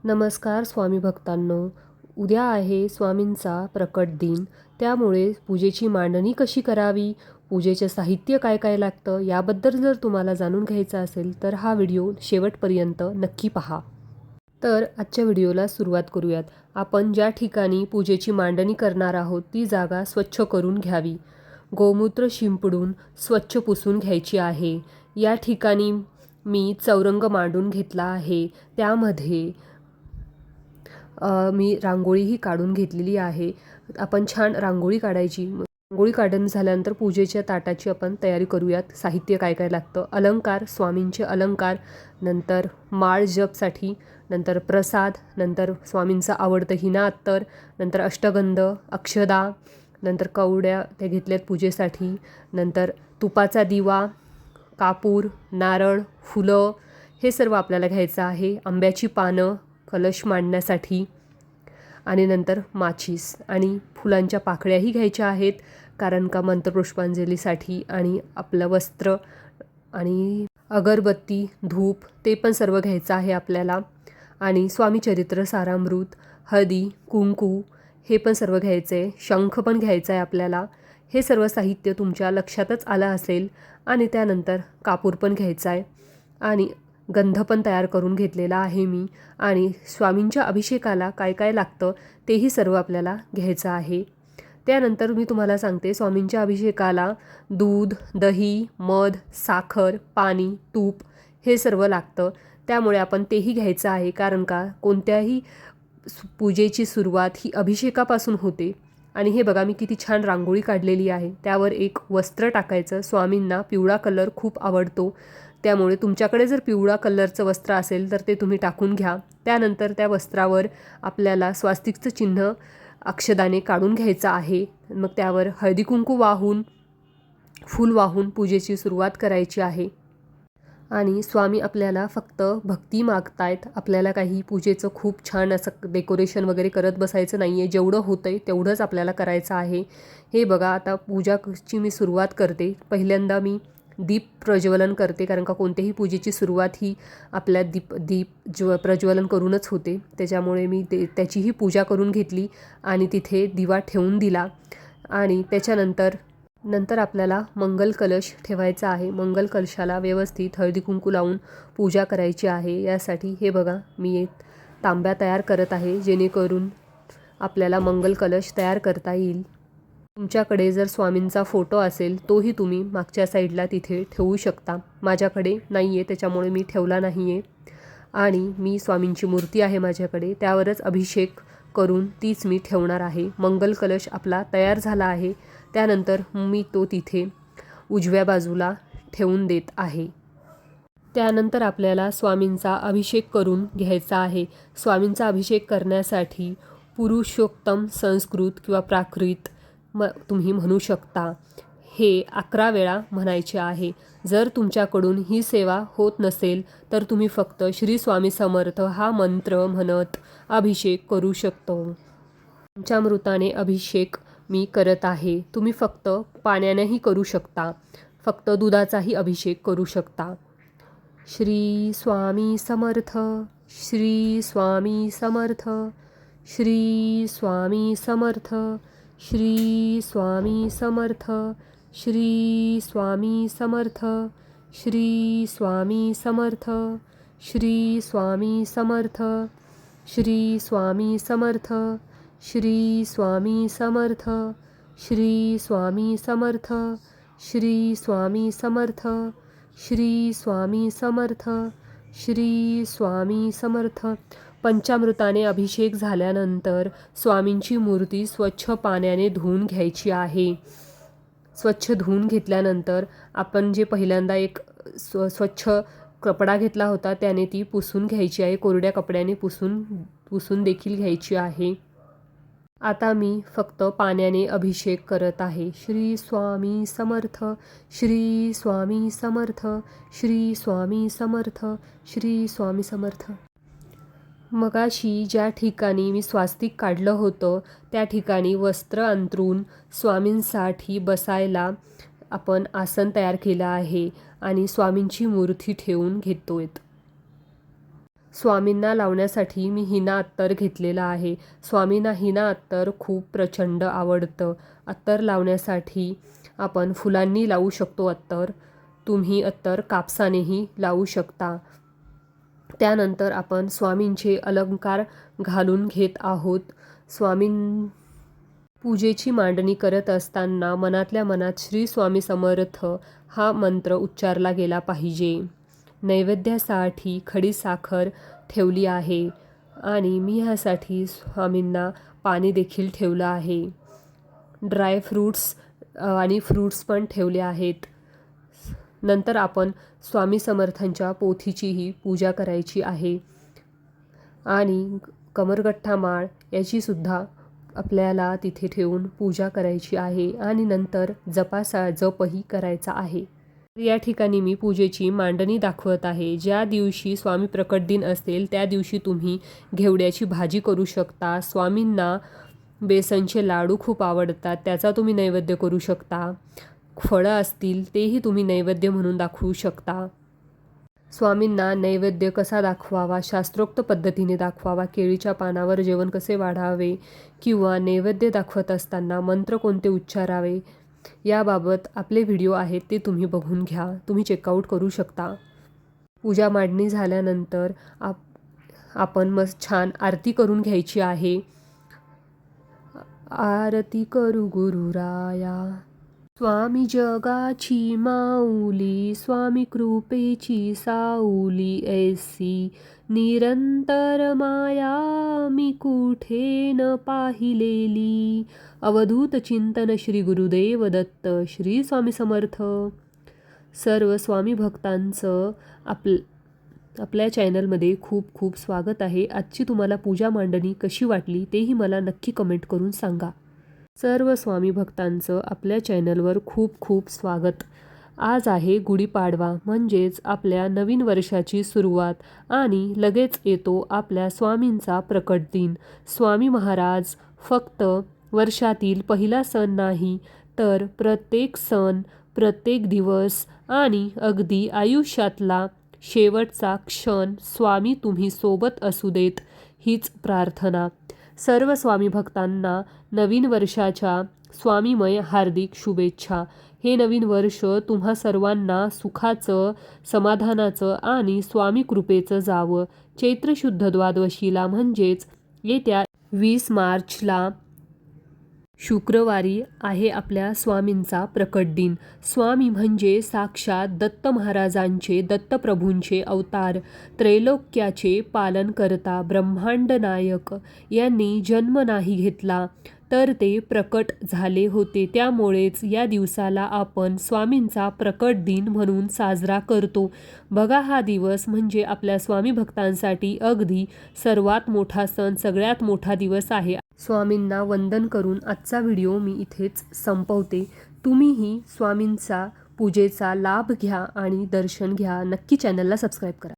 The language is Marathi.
नमस्कार स्वामी भक्तांनो, उद्या आहे स्वामींचा प्रकट दिन. त्यामुळे पूजेची मांडणी कशी करावी, पूजेचे साहित्य काय काय लागतं याबद्दल जर तुम्हाला जाणून घ्यायचं असेल तर हा व्हिडिओ शेवटपर्यंत नक्की पहा. तर आजच्या व्हिडिओला सुरुवात करूयात. आपण ज्या ठिकाणी पूजेची मांडणी करणार आहोत ती जागा स्वच्छ करून घ्यावी. गोमूत्र शिंपडून स्वच्छ पुसून घ्यायची आहे. या ठिकाणी मी चौरंग मांडून घेतला आहे. त्यामध्ये मी रांगोळीही काढून घेतलेली आहे. आपण छान रांगोळी काढायची. रांगोळी काढून झाल्यानंतर पूजेच्या ताटाची आपण तयारी करूयात. साहित्य काय काय लागतं: अलंकार, स्वामींचे अलंकार, नंतर माळ जपसाठी, नंतर प्रसाद, नंतर स्वामींचं आवडतं हिना अत्तर, नंतर अष्टगंध, अक्षदा, नंतर कवड्या त्या घेतल्यात पूजेसाठी, नंतर तुपाचा दिवा, कापूर, नारळ, फुलं हे सर्व आपल्याला घ्यायचं आहे. आंब्याची पानं कलश मांडण्यासाठी, आणि नंतर माचीस आणि फुलांच्या पाकळ्याही घ्यायच्या आहेत, कारण का मंत्रपुष्पांजलीसाठी, आणि आपलं वस्त्र आणि अगरबत्ती, धूप ते पण सर्व घ्यायचं आहे आपल्याला. आणि स्वामी चरित्र सारामृत, हळदी, कुंकू हे पण सर्व घ्यायचं आहे. शंख पण घ्यायचा आहे आपल्याला. हे सर्व साहित्य तुमच्या लक्षातच आलं असेल. आणि त्यानंतर कापूर पण घ्यायचा आहे, आणि गंध पण तयार करून घेतलेला आहे मी. आणि स्वामींच्या अभिषेकाला काय काय लागतं तेही सर्व आपल्याला घ्यायचं आहे. त्यानंतर मी तुम्हाला सांगते, स्वामींच्या अभिषेकाला दूध, दही, मध, साखर, पाणी, तूप हे सर्व लागतं. त्यामुळे आपण तेही घ्यायचं आहे, कारण का कोणत्याही पूजेची सुरुवात ही अभिषेकापासून होते. आणि हे बघा, मी किती छान रांगोळी काढलेली आहे. त्यावर एक वस्त्र टाकायचं. स्वामींना पिवळा कलर खूप आवडतो, त्यामुळे तुमच्याकडे जर पिवळा कलरचं वस्त्र असेल तर ते तुम्ही टाकून घ्या. त्यानंतर त्या वस्त्रावर आपल्याला स्वास्तिकचं चिन्ह अक्षदाने काढून घ्यायचं आहे. मग त्यावर हळदी कुंकू वाहून, फूल वाहून पूजेची सुरुवात करायची आहे. आणि स्वामी आपल्याला फक्त भक्ती मागतायत. आपल्याला काही पूजेचं खूप छान असं डेकोरेशन वगैरे करत बसायचं नाही आहे. जेवढं होतं आहे तेवढंच आपल्याला करायचं आहे. हे बघा, आता पूजाची मी सुरुवात करते. पहिल्यांदा मी दीप प्रज्वलन करते, कारण का कोणत्याही पूजेची सुरुवात ही आपल्या दीप प्रज्वलन करूनच होते. त्याच्यामुळे मी त्याचीही पूजा करून घेतली आणि तिथे दिवा ठेवून दिला. आणि त्याच्यानंतर आपल्याला मंगल कलश ठेवायचा आहे. मंगल कलशाला व्यवस्थित हळदी कुंकू लावून पूजा करायची आहे. यासाठी हे बघा, मी एक तांब्या तयार करत आहे, जेणेकरून आपल्याला मंगल कलश तयार करता येईल. तुमच्याकडे जर स्वामींचा फोटो असेल तोही तुम्ही मागच्या साईडला तिथे ठेवू शकता. माझ्याकडे नाही आहे, त्याच्यामुळे मी ठेवला नाही आहे. आणि मी स्वामींची मूर्ती आहे माझ्याकडे, त्यावरच अभिषेक करून तीच मी ठेवणार आहे. मंगल कलश आपला तयार झाला आहे. त्यानंतर मी तो तिथे उजव्या बाजूला ठेवून देत आहे. त्यानंतर आपल्याला स्वामींचा अभिषेक करून घ्यायचा आहे. स्वामींचा अभिषेक करण्यासाठी पुरुषोत्तम संस्कृत किंवा प्राकृत तुम्ही म्हणू शकता. हे 11 वेळा म्हणायचे आहे. जर तुमच्याकडून ही सेवा होत नसेल तर तुम्ही फक्त श्री स्वामी समर्थ हा मंत्र म्हणत अभिषेक करू शकतो. पंचामृताने अभिषेक मी करत आहे. तुम्ही फक्त पाण्यानेही करू शकता, फक्त दुधाचाही अभिषेक करू शकता. श्री स्वामी समर्थ, श्री स्वामी समर्थ, श्री स्वामी समर्थ, श्री स्वामी समर्थ, श्री स्वामी समर्थ, श्री स्वामी समर्थ, श्री स्वामी समर्थ, श्री स्वामी समर्थ, श्री स्वामी समर्थ, श्री स्वामी समर्थ, श्री स्वामी समर्थ, श्री स्वामी समर्थ, श्री स्वामी समर्थ. पंचामृताने अभिषेक झाल्यानंतर स्वामींची मूर्ती स्वच्छ पाण्याने धुवून घ्यायची आहे. स्वच्छ धुवून घेतल्यानंतर आपण जे पहिल्यांदा एक स्वच्छ कपडा घेतला होता त्याने ती पुसून घ्यायची आहे. कोरड्या कपड्याने पुसून देखील घ्यायची आहे. आता मी फक्त पाण्याने अभिषेक करत आहे. श्री स्वामी समर्थ, श्री स्वामी समर्थ, श्री स्वामी समर्थ, श्री स्वामी समर्थ. मगाशी ज्या ठिकाणी मी स्वास्तिक काढलं होतं त्या ठिकाणी वस्त्र अंथरून स्वामींसाठी बसायला आपण आसन तयार केलं आहे आणि स्वामींची मूर्ती ठेवून घेतोय. स्वामींना लावण्यासाठी मी हिना अत्तर घेतलेला आहे. स्वामींना हिना अत्तर खूप प्रचंड आवडतं. अत्तर लावण्यासाठी आपण फुलांनी लावू शकतो अत्तर. तुम्ही अत्तर कापसानेही लावू शकता. त्यानंतर आपण स्वामींचे अलंकार घालून घेत आहोत. पूजेची मांडणी करत असताना मनातल्या मनात श्री स्वामी समर्थ हा मंत्र उच्चारला गेला पाहिजे. नैवेद्यासाठी खडीसाखर ठेवली आहे आणि मी ह्यासाठी स्वामींना पाणी देखील ठेवलं आहे. ड्रायफ्रूट्स आणि फ्रूट्स पण ठेवले आहेत. नंतर आपण स्वामी समर्थांच्या पोथीचीही पूजा करायची आहे आणि कमरगठ्ठा माळ याचीसुद्धा आपल्याला तिथे ठेवून पूजा करायची आहे आणि नंतर जपही करायचा आहे. या ठिकाणी मी पूजेची मांडणी दाखवत आहे. ज्या दिवशी स्वामी प्रकट दिन असेल त्या दिवशी तुम्ही घेवड्याची भाजी करू शकता. स्वामींना बेसनचे लाडू खूप आवडतात, त्याचा तुम्ही नैवेद्य करू शकता. फळं असतील तेही तुम्ही नैवेद्य म्हणून दाखवू शकता. स्वामींना नैवेद्य कसा दाखवावा, शास्त्रोक्त पद्धतीने दाखवावा, केळीच्या पानावर जेवण कसे वाढावे किंवा नैवेद्य दाखवत असताना मंत्र कोणते उच्चारावे याबाबत आपले व्हिडिओ आहेत, ते तुम्ही बघून घ्या. तुम्ही चेकआउट करू शकता. पूजा मांडणी झाल्यानंतर आपण मस्त छान आरती करून घ्यायची आहे. आरती करू गुरुराया. स्वामी जगाची माऊली, स्वामी कृपेची साऊली, ऐसी निरंतर माया मी कुठे न पाहिलेली. अवधूत चिंतन श्री गुरुदेव दत्त. श्री स्वामी समर्थ. सर्व स्वामी भक्तांचं आपल्या चॅनलमध्ये खूप खूप स्वागत आहे. आजची तुम्हाला पूजा मांडणी कशी वाटली तेही मला नक्की कमेंट करून सांगा. सर्व स्वामी भक्तांचं आपल्या चॅनलवर खूप खूप स्वागत. आज आहे गुढीपाडवा, म्हणजेच आपल्या नवीन वर्षाची सुरुवात आणि लगेच येतो आपल्या स्वामींचा प्रकट दिन. स्वामी महाराज फक्त वर्षातील पहिला सण नाही, तर प्रत्येक सण, प्रत्येक दिवस आणि अगदी आयुष्यातला शेवटचा क्षण स्वामी तुम्ही सोबत असू देत, हीच प्रार्थना. सर्व स्वामी भक्तांना नवीन वर्षाच्या स्वामीमय हार्दिक शुभेच्छा. हे नवीन वर्ष तुम्हा सर्वांना सुखाचं, समाधानाचं आणि स्वामी कृपेचं जावं. चैत्र शुद्ध द्वादशीला म्हणजेच येत्या 20 मार्चला शुक्रवारी आहे आपल्या स्वामींचा प्रकट दिन. स्वामी म्हणजे साक्षात दत्त महाराजांचे, दत्तप्रभूंचे अवतार, त्रैलोक्याचे पालन करता, ब्रह्मांड नायक यांनी जन्म नाही घेतला तर ते प्रकट झाले होते. त्यामुळेच या दिवसाला आपण स्वामींचा प्रकट दिन म्हणून साजरा करतो. बघा, हा दिवस म्हणजे आपल्या स्वामी भक्तांसाठी अगदी सर्वात मोठा सण, सगळ्यात मोठा दिवस आहे. स्वामींना वंदन करून आजचा व्हिडिओ मी इथेच संपवते. तुम्हीही स्वामींचा पूजेचा लाभ घ्या आणि दर्शन घ्या. नक्की चॅनलला सबस्क्राईब करा.